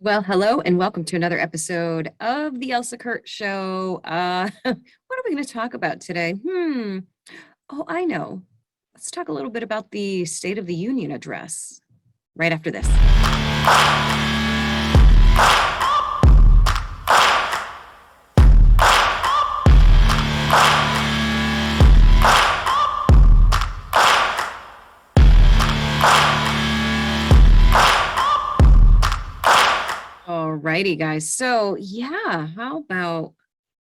Well, hello and welcome to another episode of the Elsa Kurt Show. What are we going to talk about today? Oh, I know. Let's talk a little bit about the State of the Union address right after this. All righty, guys. So, yeah, how about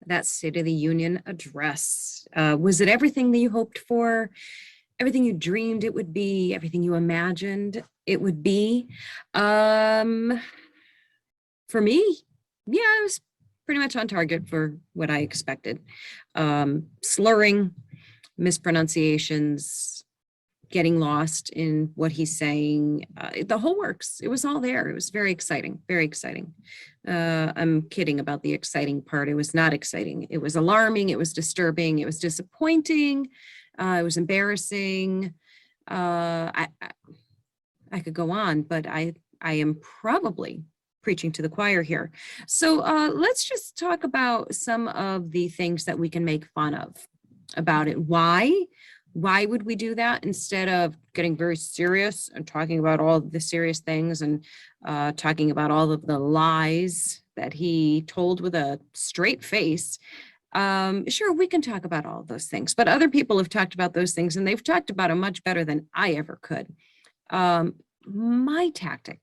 that State of the Union address? Was it everything that you hoped for? Everything you dreamed it would be? Everything you imagined it would be? Um, for me, yeah, it was pretty much on target for what I expected. Slurring, mispronunciations, getting lost in what he's saying, the whole works. It was all there. It was very exciting, very exciting. I'm kidding about the exciting part. It was not exciting. It was alarming. It was disturbing. It was disappointing. It was embarrassing. I could go on, but I am probably preaching to the choir here. So let's just talk about some of the things that we can make fun of about it. Why would we do that instead of getting very serious and talking about all the serious things and talking about all of the lies that he told with a straight face? Sure, we can talk about all of those things, but other people have talked about those things and they've talked about them much better than I ever could. Um, my tactic,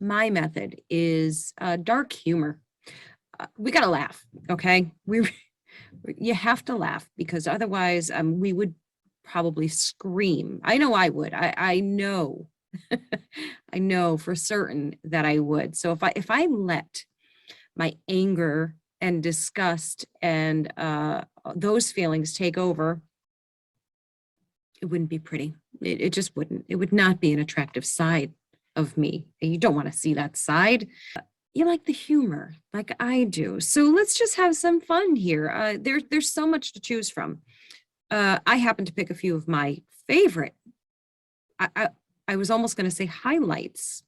my method is dark humor. We got to laugh, okay? You have to laugh because otherwise we would probably scream. I know I would. I know, I know for certain that I would. So if I let my anger and disgust and those feelings take over, it wouldn't be pretty. It just wouldn't. It would not be an attractive side of me. You don't want to see that side. You like the humor like I do. So let's just have some fun here. There's so much to choose from. I happen to pick a few of my favorite. I, I, I was almost going to say highlights.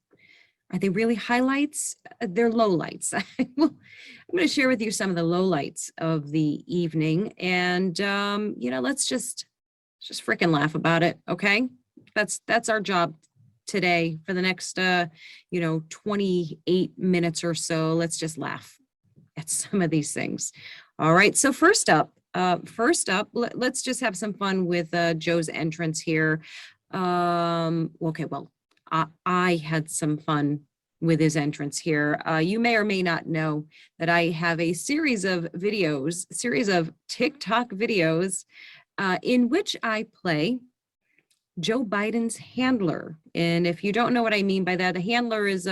Are they really highlights? They're lowlights. I'm going to share with you some of the lowlights of the evening, and let's just freaking laugh about it. Okay, that's our job today for the next 28 minutes or so. Let's just laugh at some of these things. All right. So first up, let's just have some fun with Joe's entrance here. Okay, well, I had some fun with his entrance here. You may or may not know that I have a series of TikTok videos in which I play Joe Biden's handler. And if you don't know what I mean by that, a handler is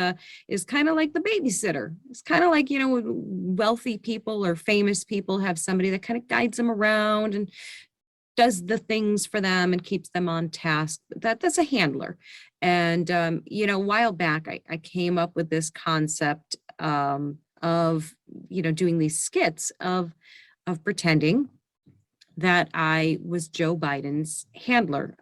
kind of like the babysitter. It's kind of like, wealthy people or famous people have somebody that kind of guides them around and does the things for them and keeps them on task. That's a handler. And a while back I came up with this concept of doing these skits of pretending that I was Joe Biden's handler.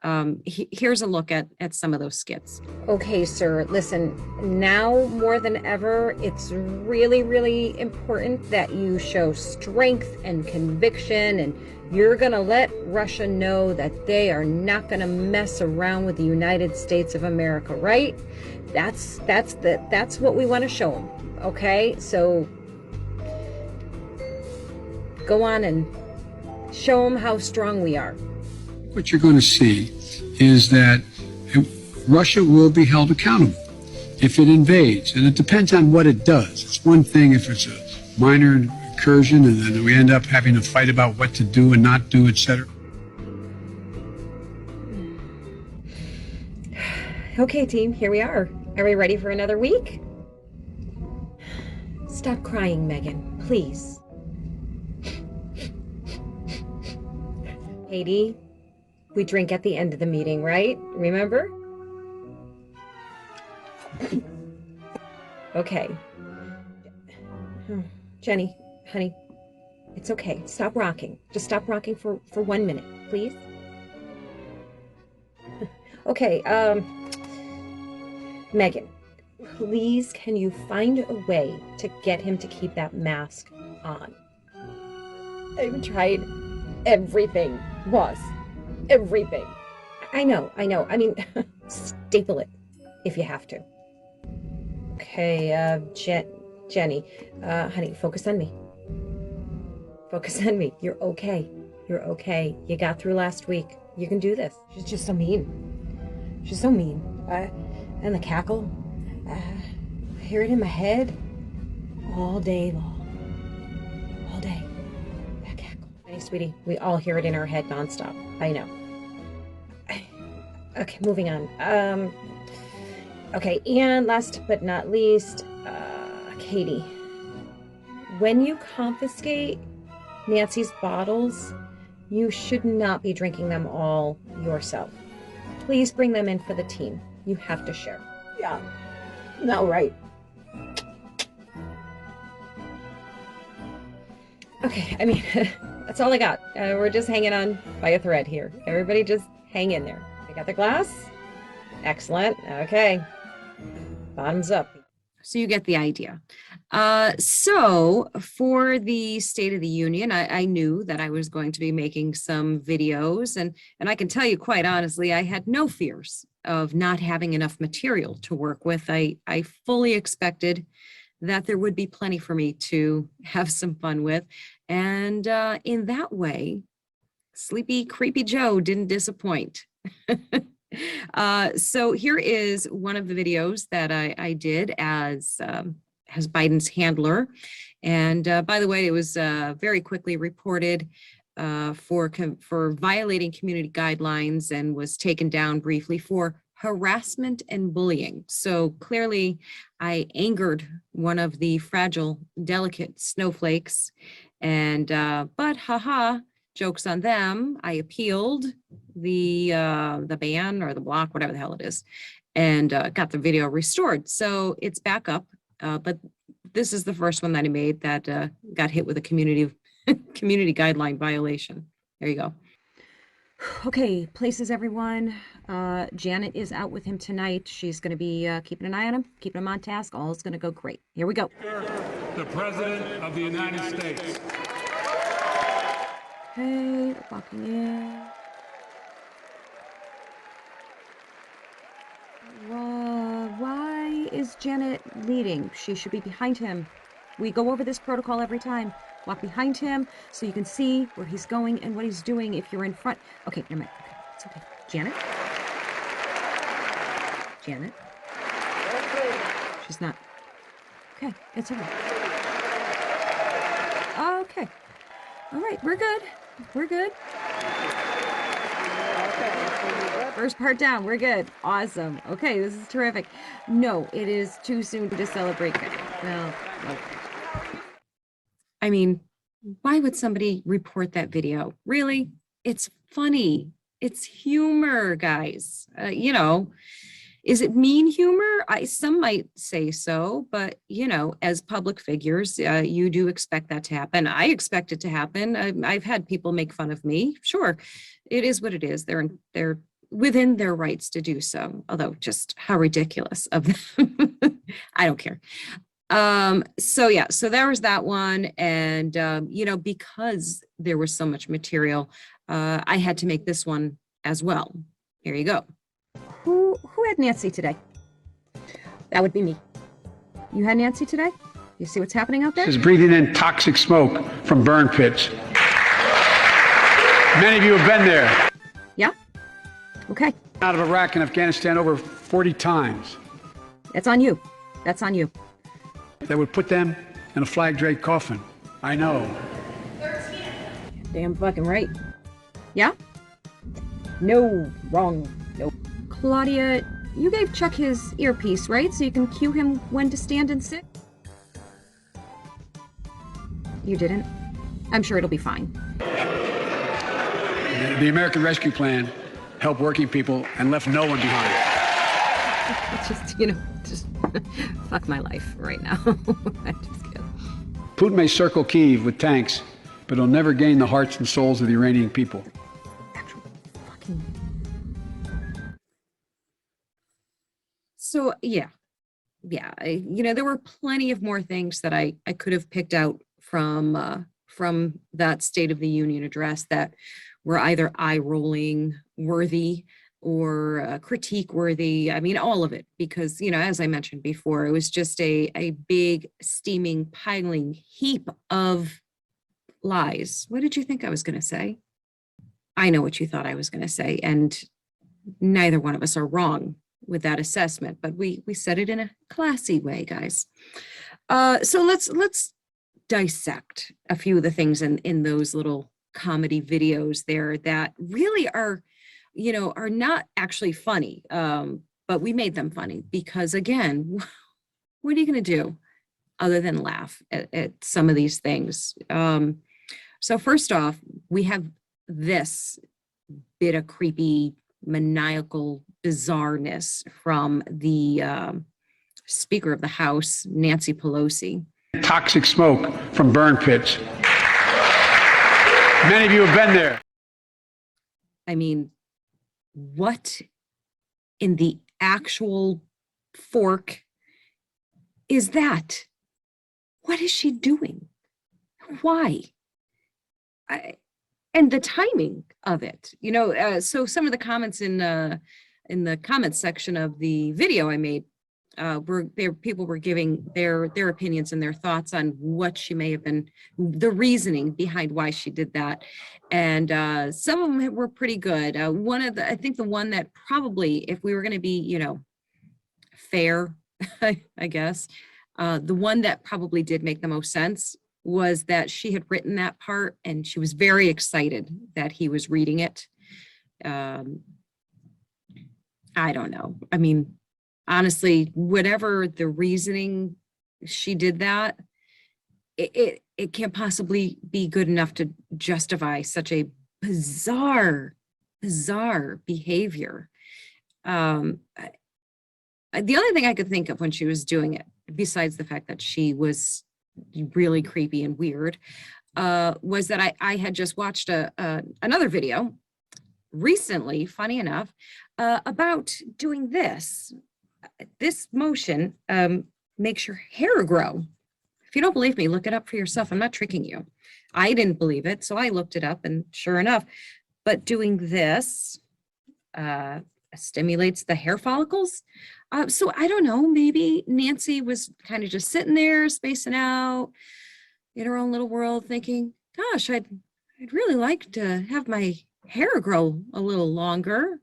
Here's a look at some of those skits. Okay, sir, listen, now more than ever, it's really, really important that you show strength and conviction, and you're gonna let Russia know that they are not gonna mess around with the United States of America, right? That's what we want to show them. Okay, so go on and show them how strong we are. What you're going to see is that Russia will be held accountable if it invades, and it depends on what it does. It's one thing if it's a minor incursion and then we end up having to fight about what to do and not do, etc. Okay, team, here we are. Are we ready for another week? Stop crying, Megan, please. Katie, we drink at the end of the meeting, right? Remember? Okay. Jenny, honey, it's okay. Stop rocking. Just stop rocking for 1 minute, please. Okay, Megan, Please, can you find a way to get him to keep that mask on? I've tried everything, boss. Everything. I know. I mean, staple it if you have to. Okay, Jenny, honey, focus on me. Focus on me. You're okay. You're okay. You got through last week. You can do this. She's just so mean. She's so mean. And the cackle. I hear it in my head all day long. All day. That cackle. Hey, sweetie, we all hear it in our head nonstop. I know. Okay, moving on. Okay, and last but not least, Katie. When you confiscate Nancy's bottles, you should not be drinking them all yourself. Please bring them in for the team. You have to share. Yeah. No, right. Okay, I mean, that's all I got. We're just hanging on by a thread here. Everybody just hang in there. I got the glass? Excellent. Okay. Bottoms up. So you get the idea. So for the State of the Union, I knew that I was going to be making some videos, and I can tell you quite honestly, I had no fears of not having enough material to work with. I fully expected that there would be plenty for me to have some fun with. And in that way, Sleepy Creepy Joe didn't disappoint. So here is one of the videos that I did as Biden's handler. And by the way, it was very quickly reported for violating community guidelines and was taken down briefly for harassment and bullying. So clearly I angered one of the fragile, delicate snowflakes. And but haha, jokes on them. I appealed the ban or the block, whatever the hell it is, and got the video restored. So it's back up. But this is the first one that I made that got hit with a community guideline violation. There you go. Okay, places everyone. Janet is out with him tonight. She's going to be keeping an eye on him, keeping him on task. All is going to go great. Here we go. The President of the United States. Okay, walking in. Why is Janet leading? She should be behind him. We go over this protocol every time. Walk behind him so you can see where he's going and what he's doing if you're in front. Okay, never mind. Okay, it's okay. Janet? Janet? She's not. Okay, it's okay. Okay. All right, we're good. We're good. First part down, we're good. Awesome. Okay, this is terrific. No, it is too soon to celebrate. No. I mean, why would somebody report that video? Really? It's funny. It's humor, guys. You know, is it mean humor? Some might say so, but you know, as public figures, you do expect that to happen. I expect it to happen. I've had people make fun of me. Sure, it is what it is. They're within their rights to do so. Although, just how ridiculous of them. I don't care. So yeah, so there was that one. And, you know, because there was so much material, I had to make this one as well. Here you go. Who had Nancy today? That would be me. You had Nancy today? You see what's happening out there? Is breathing in toxic smoke from burn pits. Many of you have been there. Yeah? Okay. Out of Iraq and Afghanistan over 40 times. That's on you. That's on you. That would put them in a flag draped coffin. I know. Damn fucking right. Yeah? No. Wrong. No. Claudia, you gave Chuck his earpiece, right? So you can cue him when to stand and sit? You didn't? I'm sure it'll be fine. The American Rescue Plan helped working people and left no one behind. It's just, you know, just fuck my life right now. I'm just kidding. Putin may circle Kyiv with tanks, but he'll never gain the hearts and souls of the Iranian people. Actual fucking... So yeah, yeah, there were plenty of more things that I could have picked out from that State of the Union address that were either eye-rolling worthy or critique worthy. I mean, all of it, because, as I mentioned before, it was just a big, steaming, piling heap of lies. What did you think I was going to say? I know what you thought I was going to say, and neither one of us are wrong with that assessment, but we said it in a classy way, guys. So let's dissect a few of the things in those little comedy videos there that really are not actually funny, but we made them funny because, again, what are you going to do other than laugh at some of these things? So first off, we have this bit of creepy, maniacal bizarreness from the Speaker of the House, Nancy Pelosi. Toxic smoke from burn pits. Many of you have been there. I mean, what in the actual fork is that? What is she doing? Why? And the timing of it, so some of the comments in the comments section of the video I made, people were giving their opinions and their thoughts on what she may have been, the reasoning behind why she did that. And some of them were pretty good. I think the one that probably, if we were going to be, fair, I guess, the one that probably did make the most sense was that she had written that part and she was very excited that he was reading it. I don't know. I mean, honestly, whatever the reasoning she did that, it can't possibly be good enough to justify such a bizarre behavior. The only thing I could think of when she was doing it, besides the fact that she was really creepy and weird, was that I had just watched another video recently, funny enough, about doing this. This motion makes your hair grow. If you don't believe me, look it up for yourself. I'm not tricking you. I didn't believe it, so I looked it up, and sure enough, but doing this stimulates the hair follicles. So I don't know, maybe Nancy was kind of just sitting there spacing out in her own little world thinking, gosh, I'd really like to have my hair grow a little longer.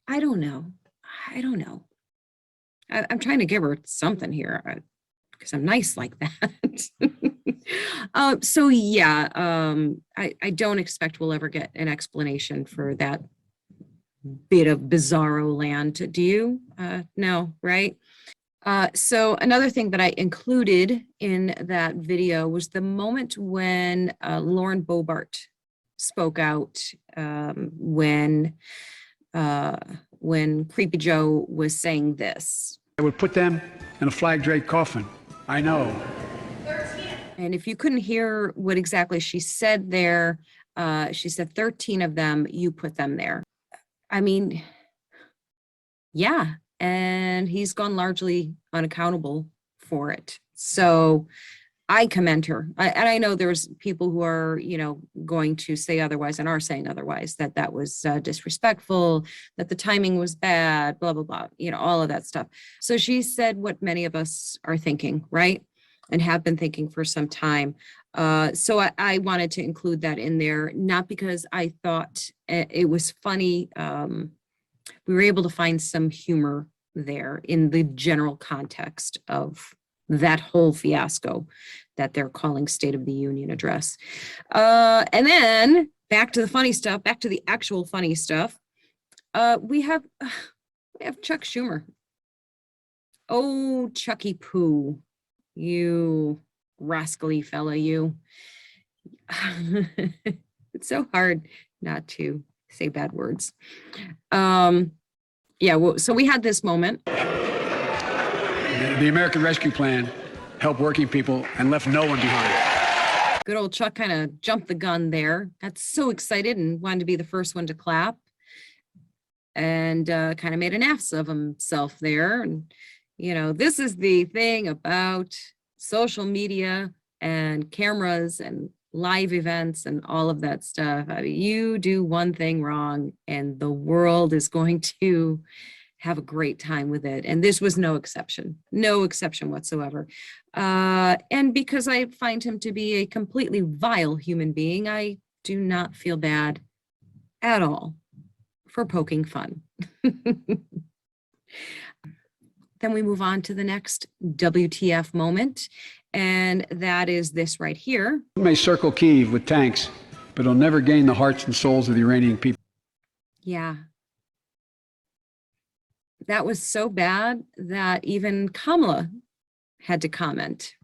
I don't know. I'm trying to give her something here because I'm nice like that. So yeah, I don't expect we'll ever get an explanation for that bit of bizarro land. Do you? No, right? So another thing that I included in that video was the moment when Lauren Boebert spoke out when Creepy Joe was saying this. I would put them in a flag draped coffin. I know. And if you couldn't hear what exactly she said there, she said 13 of them, you put them there. I mean, yeah, and he's gone largely unaccountable for it. So I commend her. And I know there's people who are, going to say otherwise and are saying otherwise, that was disrespectful, that the timing was bad, blah, blah, blah, all of that stuff. So she said what many of us are thinking, right? And have been thinking for some time. So I wanted to include that in there, not because I thought it was funny. We were able to find some humor there in the general context of that whole fiasco that they're calling State of the Union address. And then back to the funny stuff, back to the actual funny stuff. We have Chuck Schumer. Oh, Chucky Poo, you rascally fella, you. It's so hard not to say bad words. Yeah, well, so we had this moment. The American Rescue Plan helped working people and left no one behind. Good old Chuck kind of jumped the gun there. Got so excited and wanted to be the first one to clap. and kind of made an ass of himself there. And, you know, this is the thing about social media and cameras and live events and all of that stuff. I mean, you do one thing wrong and the world is going to have a great time with it. And this was no exception whatsoever. And because I find him to be a completely vile human being, I do not feel bad at all for poking fun. Then we move on to the next WTF moment, and that is this right here. It may circle Kyiv with tanks, but it'll never gain the hearts and souls of the Iranian people. Yeah. That was so bad that even Kamala had to comment.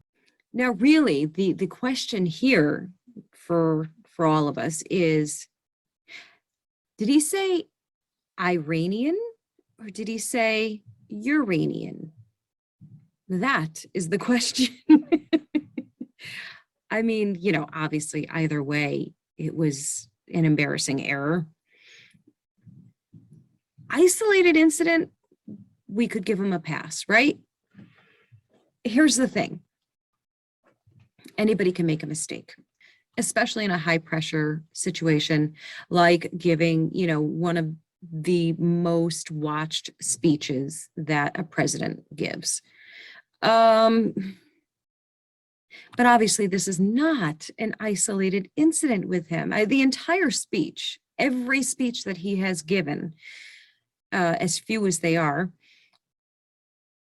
Now, really, the question here for all of us is, did he say Iranian or did he say Uranian? That is the question. I mean, you know, obviously either way, it was an embarrassing error. Isolated incident, we could give him a pass, right? Here's the thing. Anybody can make a mistake, especially in a high pressure situation, like giving, you know, one of the most watched speeches that a president gives. But obviously this is not an isolated incident with him. The entire speech, every speech that he has given, as few as they are,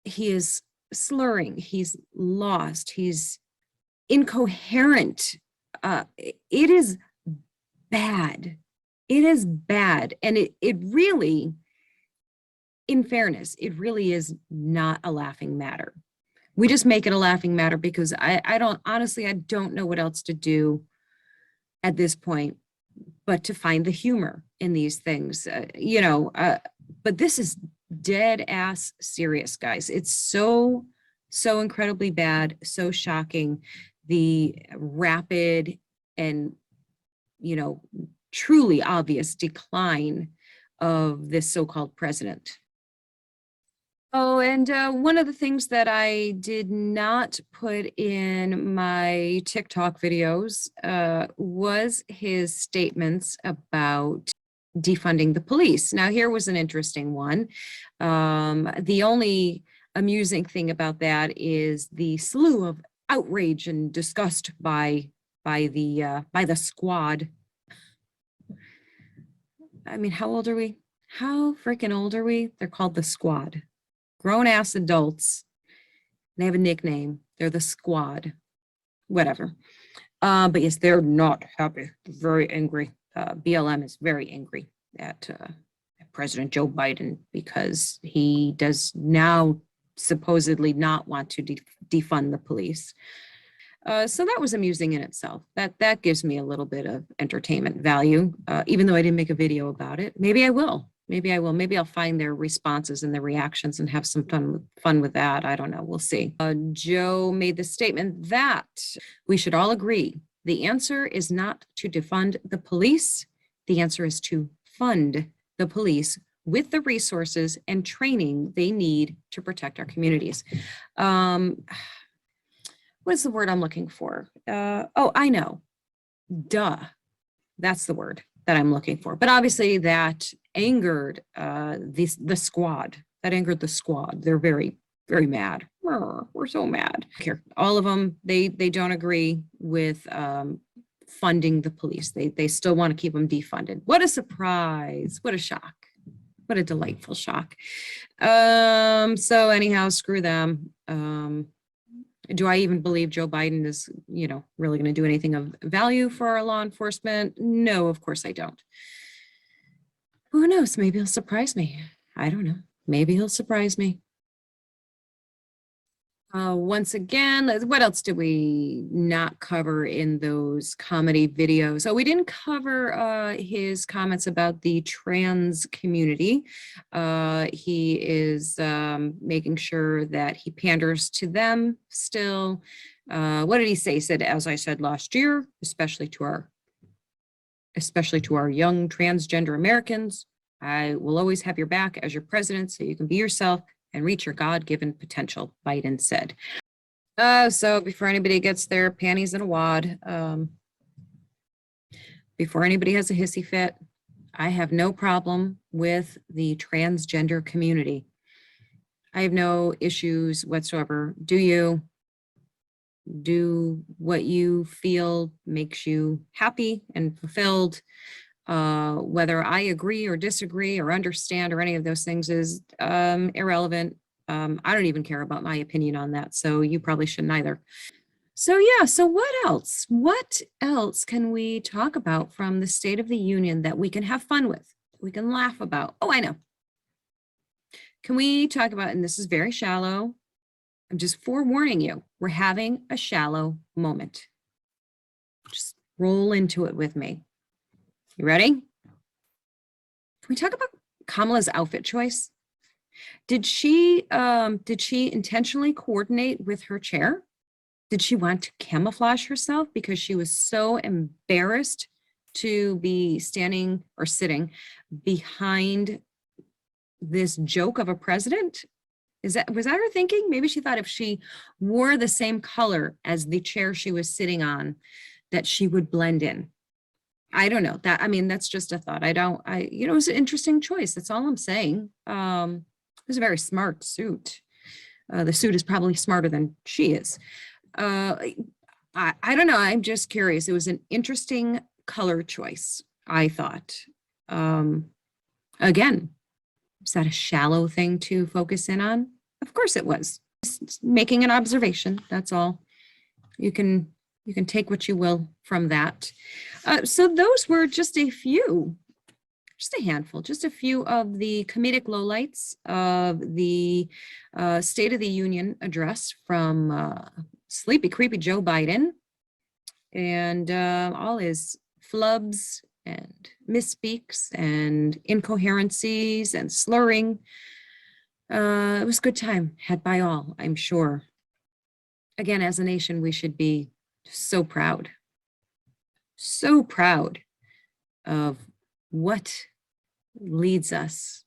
he is slurring, he's lost, he's incoherent. It is bad. It is bad. And it really, in fairness, it really is not a laughing matter. We just make it a laughing matter because I don't know what else to do at this point, but to find the humor in these things, but this is dead ass serious, guys. It's so incredibly bad, so shocking, the rapid and, you know, truly obvious decline of this so-called president. Oh, and one of the things that I did not put in my TikTok videos was his statements about defunding the police. Now, here was an interesting one. The only amusing thing about that is the slew of outrage and disgust by the squad. I mean, how old are we? How freaking old are we? They're called the squad. Grown-ass adults. They have a nickname. They're the squad. Whatever. But yes, they're not happy. They're very angry. BLM is very angry at President Joe Biden because he does now supposedly not want to defund the police. So that was amusing in itself. That gives me a little bit of entertainment value, even though I didn't make a video about it. Maybe I will. Maybe I'll find their responses and their reactions and have some fun with that. I don't know. We'll see. Joe made the statement that we should all agree the answer is not to defund the police. The answer is to fund the police with the resources and training they need to protect our communities. What is the word I'm looking for? Oh, I know. Duh. That's the word that I'm looking for. But obviously that angered the squad. That angered the squad. They're very, very mad. We're so mad. Here, all of them, they don't agree with funding the police. They still want to keep them defunded. What a surprise. What a shock. What a delightful shock. So anyhow, screw them. Do I even believe Joe Biden is, you know, really going to do anything of value for our law enforcement? No, of course I don't. Who knows? Maybe he'll surprise me. I don't know. Maybe he'll surprise me. Once again, what else did we not cover in those comedy videos? Oh, we didn't cover his comments about the trans community. He is making sure that he panders to them still. What did he say? He said, as I said last year, especially to our young transgender Americans, I will always have your back as your president so you can be yourself and reach your God-given potential, Biden said. So before anybody gets their panties in a wad, before anybody has a hissy fit, I have no problem with the transgender community. I have no issues whatsoever. Do you? Do what you feel makes you happy and fulfilled. Whether I agree or disagree or understand or any of those things is irrelevant. I don't even care about my opinion on that, so you probably shouldn't either. So yeah, so what else? What else can we talk about from the State of the Union that we can have fun with, we can laugh about? Oh, I know. Can we talk about, and this is very shallow, I'm just forewarning you, we're having a shallow moment. Just roll into it with me. You ready? Can we talk about Kamala's outfit choice? Did she intentionally coordinate with her chair? Did she want to camouflage herself because she was so embarrassed to be standing or sitting behind this joke of a president? Was that her thinking? Maybe she thought if she wore the same color as the chair she was sitting on, that she would blend in. I don't know. That's just a thought. It was an interesting choice. That's all I'm saying. It was a very smart suit. The suit is probably smarter than she is. I don't know. I'm just curious. It was an interesting color choice, I thought. Again, is that a shallow thing to focus in on? Of course it was. Just making an observation, that's all. You can take what you will from that. So those were just a handful, just a few of the comedic lowlights of the State of the Union address from sleepy, creepy Joe Biden and all his flubs and misspeaks and incoherencies and slurring. It was a good time had by all, I'm sure. Again, as a nation, we should be so proud of what leads us.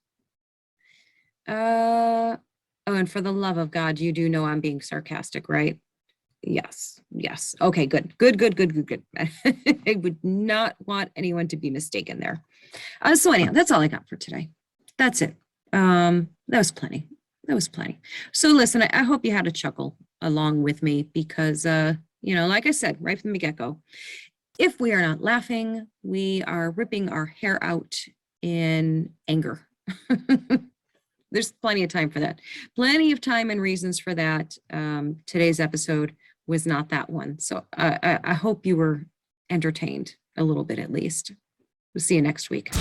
Oh, and for the love of God, you do know I'm being sarcastic, right? Yes. Okay, good. I would not want anyone to be mistaken there. So anyhow, that's all I got for today. That's it. That was plenty. So listen, I hope you had a chuckle along with me because, like I said, right from the get-go, if we are not laughing, we are ripping our hair out in anger. There's plenty of time for that. Plenty of time and reasons for that. Today's episode was not that one. So I hope you were entertained a little bit at least. We'll see you next week.